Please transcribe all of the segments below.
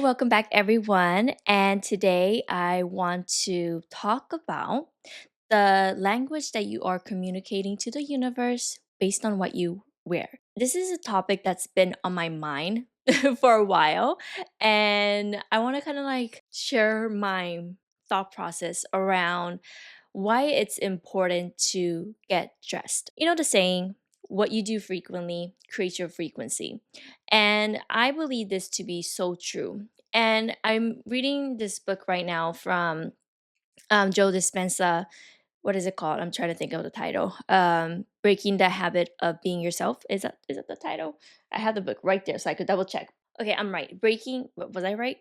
welcome back, everyone. And today I want to talk about the language that you are communicating to the universe based on what you wear. This is a topic that's been on my mind for a while, and I want to kind of like share my thought process around why it's important to get dressed. You know the saying, what you do frequently creates your frequency. And I believe this to be so true. And I'm reading this book right now from Joe Dispenza. What is it called? I'm trying to think of the title. Breaking the Habit of Being Yourself. Is that the title? I have the book right there so I could double check. Okay, I'm right. Was I right?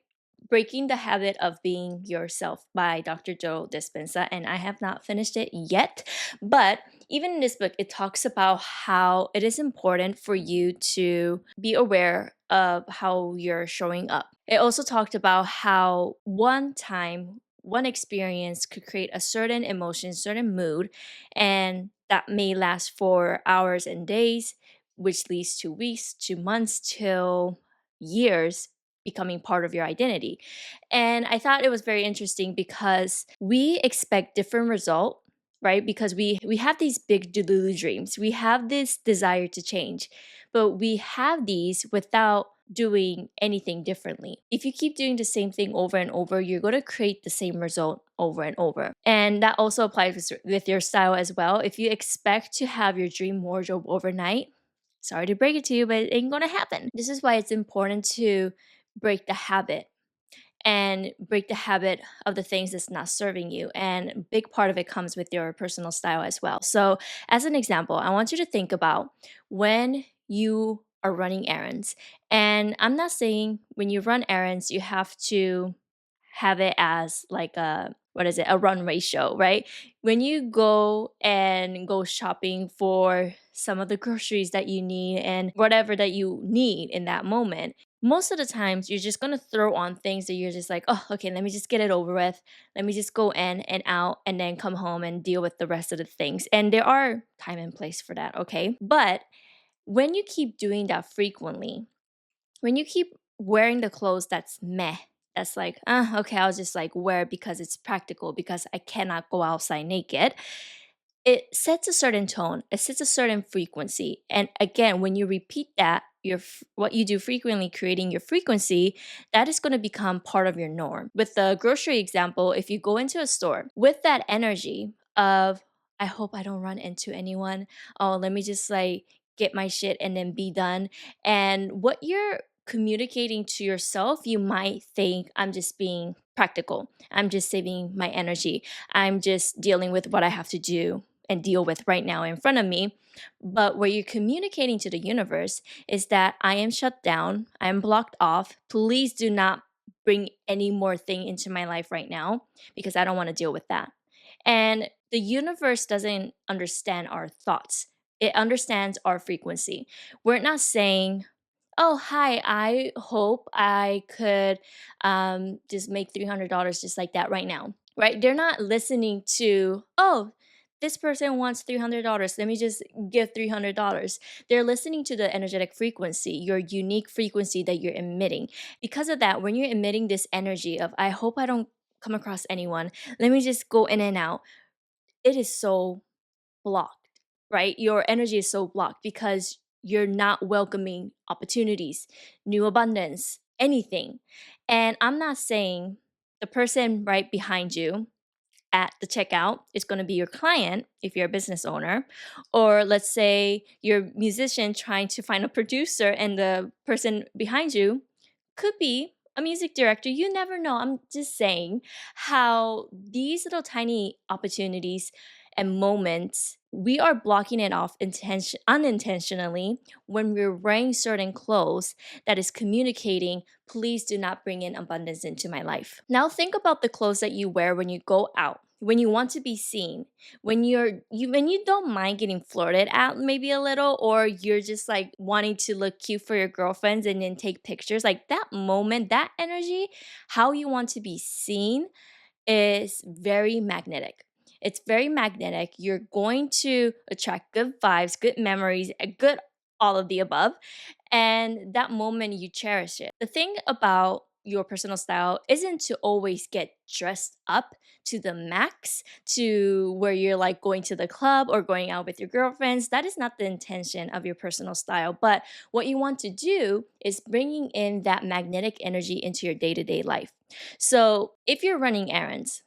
Breaking the Habit of Being Yourself by Dr. Joe Dispenza, and I have not finished it yet. But even in this book, it talks about how it is important for you to be aware of how you're showing up. It also talked about how one experience could create a certain emotion, certain mood, and that may last for hours and days, which leads to weeks, to months, till years becoming part of your identity. And I thought it was very interesting because we expect different result, right? Because we have these big delulu dreams. We have this desire to change, but we have these without doing anything differently. If you keep doing the same thing over and over, you're going to create the same result over and over. And that also applies with your style as well. If you expect to have your dream wardrobe overnight, sorry to break it to you, but it ain't going to happen. This is why it's important to break the habit and break the habit of the things that's not serving you. And a big part of it comes with your personal style as well. So, as an example, I want you to think about when you are running errands. And I'm not saying when you run errands, you have to have it as like a run ratio, right? When you go shopping for some of the groceries that you need and whatever that you need in that moment, most of the times you're just gonna throw on things that you're just like, oh, okay, let me just get it over with. Let me just go in and out and then come home and deal with the rest of the things. And there are time and place for that, okay? But when you keep doing that frequently, when you keep wearing the clothes that's meh, that's like, okay, I'll just like wear it because it's practical, because I cannot go outside naked, it sets a certain tone, it sets a certain frequency. And again, when you repeat that, what you do frequently, creating your frequency, that is going to become part of your norm. With the grocery example, if you go into a store with that energy of, I hope I don't run into anyone, oh, let me just like get my shit and then be done. And what you're communicating to yourself, you might think, I'm just being practical, I'm just saving my energy, I'm just dealing with what I have to do and deal with right now in front of me. But what you're communicating to the universe is that I am shut down, I am blocked off. Please do not bring any more thing into my life right now because I don't want to deal with that. And the universe doesn't understand our thoughts. It understands our frequency. We're not saying, oh, hi, I hope I could just make $300 just like that right now, right? They're not listening to, oh, this person wants $300. Let me just give $300. They're listening to the energetic frequency, your unique frequency that you're emitting. Because of that, when you're emitting this energy of, I hope I don't come across anyone, let me just go in and out, it is so blocked, right? Your energy is so blocked because you're not welcoming opportunities, new abundance, anything. And I'm not saying the person right behind you at the checkout is going to be your client if you're a business owner, or let's say you're a musician trying to find a producer and the person behind you could be a music director. You never know. I'm just saying how these little tiny opportunities and moments, we are blocking it off unintentionally when we're wearing certain clothes that is communicating, please do not bring in abundance into my life. Now think about the clothes that you wear when you go out, when you want to be seen, when when you don't mind getting flirted at maybe a little, or you're just like wanting to look cute for your girlfriends and then take pictures, like that moment, that energy, how you want to be seen is very magnetic. It's very magnetic. You're going to attract good vibes, good memories, a good all of the above. And that moment you cherish it. The thing about your personal style isn't to always get dressed up to the max to where you're like going to the club or going out with your girlfriends. That is not the intention of your personal style. But what you want to do is bringing in that magnetic energy into your day to day life. So if you're running errands,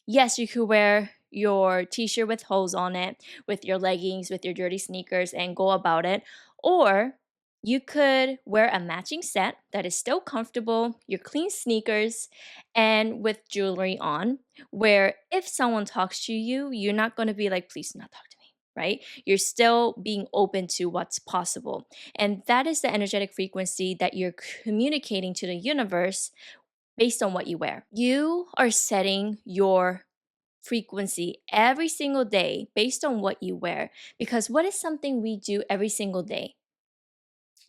yes, you could wear your t shirt with holes on it, with your leggings, with your dirty sneakers, and go about it. Or you could wear a matching set that is still comfortable, your clean sneakers, and with jewelry on, where if someone talks to you, you're not going to be like, please do not talk to me. Right? You're still being open to what's possible. And that is the energetic frequency that you're communicating to the universe based on what you wear. You are setting your frequency every single day based on what you wear. Because what is something we do every single day?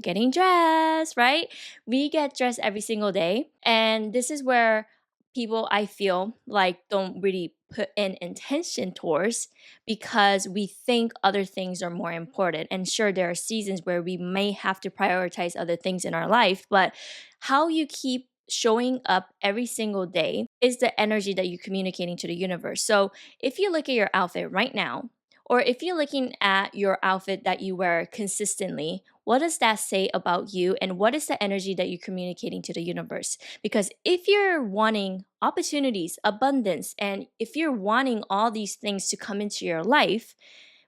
Getting dressed, right? We get dressed every single day. And this is where people, I feel like, don't really put in intention towards because we think other things are more important. And sure, there are seasons where we may have to prioritize other things in our life, but how you keep showing up every single day is the energy that you're communicating to the universe. So if you look at your outfit right now, or if you're looking at your outfit that you wear consistently, what does that say about you? And what is the energy that you're communicating to the universe? Because if you're wanting opportunities, abundance, and if you're wanting all these things to come into your life,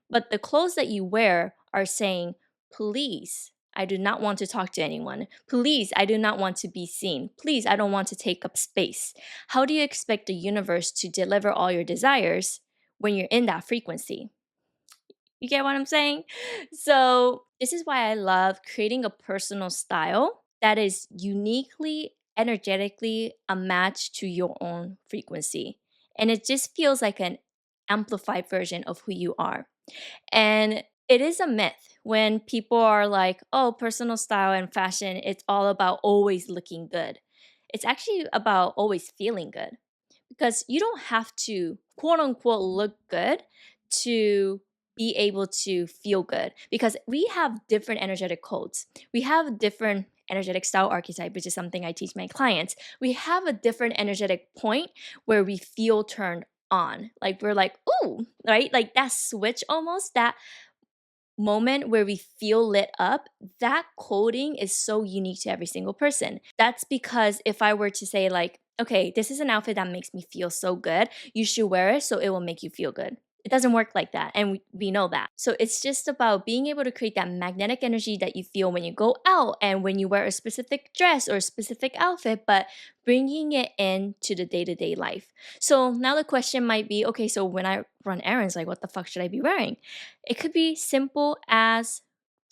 but the clothes that you wear are saying, please, I do not want to talk to anyone. Please, I do not want to be seen. Please, I don't want to take up space. How do you expect the universe to deliver all your desires when you're in that frequency? You get what I'm saying? So, this is why I love creating a personal style that is uniquely, energetically a match to your own frequency. And it just feels like an amplified version of who you are. And it is a myth when people are like, oh, personal style and fashion, it's all about always looking good. It's actually about always feeling good because you don't have to quote unquote look good to be able to feel good because we have different energetic codes. We have different energetic style archetype, which is something I teach my clients. We have a different energetic point where we feel turned on. Like we're like, ooh, right? Like that switch almost, that moment where we feel lit up, that coding is so unique to every single person. That's because if I were to say, like, okay, this is an outfit that makes me feel so good, you should wear it so it will make you feel good. It doesn't work like that. And we know that. So it's just about being able to create that magnetic energy that you feel when you go out and when you wear a specific dress or a specific outfit, but bringing it into the day to day life. So now the question might be okay, so when I run errands, like, what the fuck should I be wearing? It could be simple as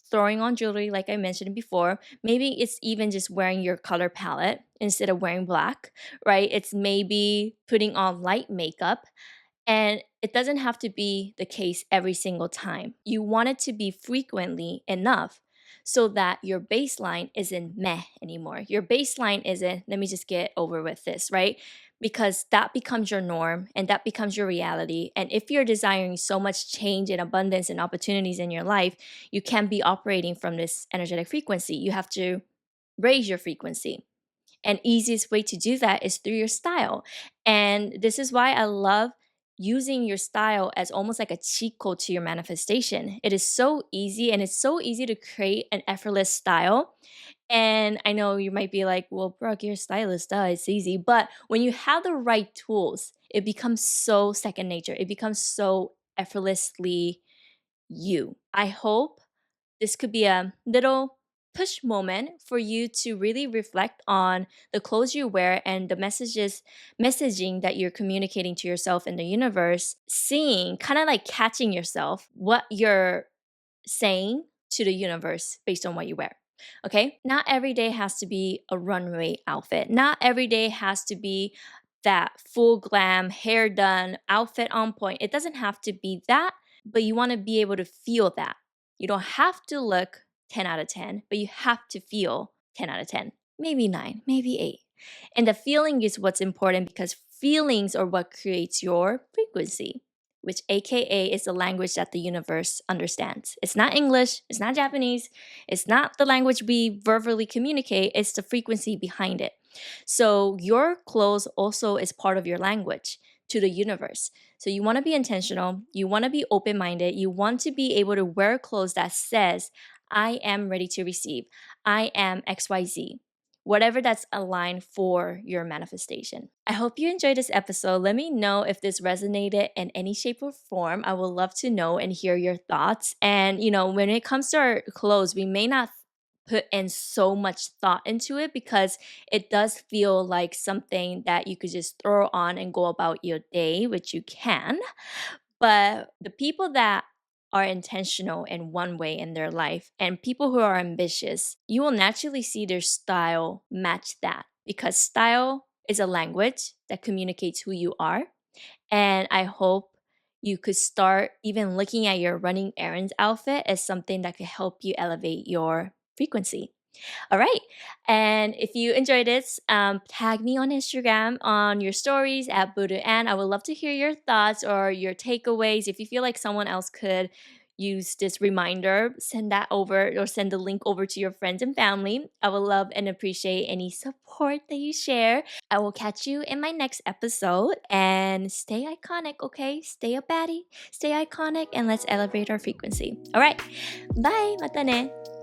throwing on jewelry, like I mentioned before. Maybe it's even just wearing your color palette instead of wearing black, right? It's maybe putting on light makeup. And it doesn't have to be the case every single time. You want it to be frequently enough so that your baseline isn't meh anymore. Your baseline isn't, let me just get over with this, right? Because that becomes your norm and that becomes your reality. And if you're desiring so much change and abundance and opportunities in your life, you can't be operating from this energetic frequency. You have to raise your frequency. And easiest way to do that is through your style. And this is why I love using your style as almost like a cheat code to your manifestation. It is so easy and it's so easy to create an effortless style. And I know you might be like, well, Brooke, you're a stylist, duh, it's easy. But when you have the right tools, it becomes so second nature. It becomes so effortlessly you. I hope this could be a little push moment for you to really reflect on the clothes you wear and the messaging that you're communicating to yourself in the universe, seeing, kind of like catching yourself, what you're saying to the universe based on what you wear. Okay? Not every day has to be a runway outfit. Not every day has to be that full glam, hair done, outfit on point. It doesn't have to be that, but you want to be able to feel that. You don't have to look 10 out of 10, but you have to feel 10 out of 10, maybe 9, maybe 8. And the feeling is what's important because feelings are what creates your frequency, which AKA is the language that the universe understands. It's not English, it's not Japanese, it's not the language we verbally communicate, it's the frequency behind it. So your clothes also is part of your language to the universe. So you want to be intentional, you want to be open-minded, you want to be able to wear clothes that says I am ready to receive. I am XYZ. Whatever that's aligned for your manifestation. I hope you enjoyed this episode. Let me know if this resonated in any shape or form. I would love to know and hear your thoughts. And, when it comes to our clothes, we may not put in so much thought into it because it does feel like something that you could just throw on and go about your day, which you can. But the people that are intentional in one way in their life and people who are ambitious, you will naturally see their style match that because style is a language that communicates who you are. And I hope you could start even looking at your running errands outfit as something that could help you elevate your frequency. All right. And if you enjoyed this, tag me on Instagram on your stories at Buddha Ann. I would love to hear your thoughts or your takeaways. If you feel like someone else could use this reminder, send that over or send the link over to your friends and family. I would love and appreciate any support that you share. I will catch you in my next episode and stay iconic, okay? Stay a baddie, stay iconic, and let's elevate our frequency. All right. Bye. Mata ne.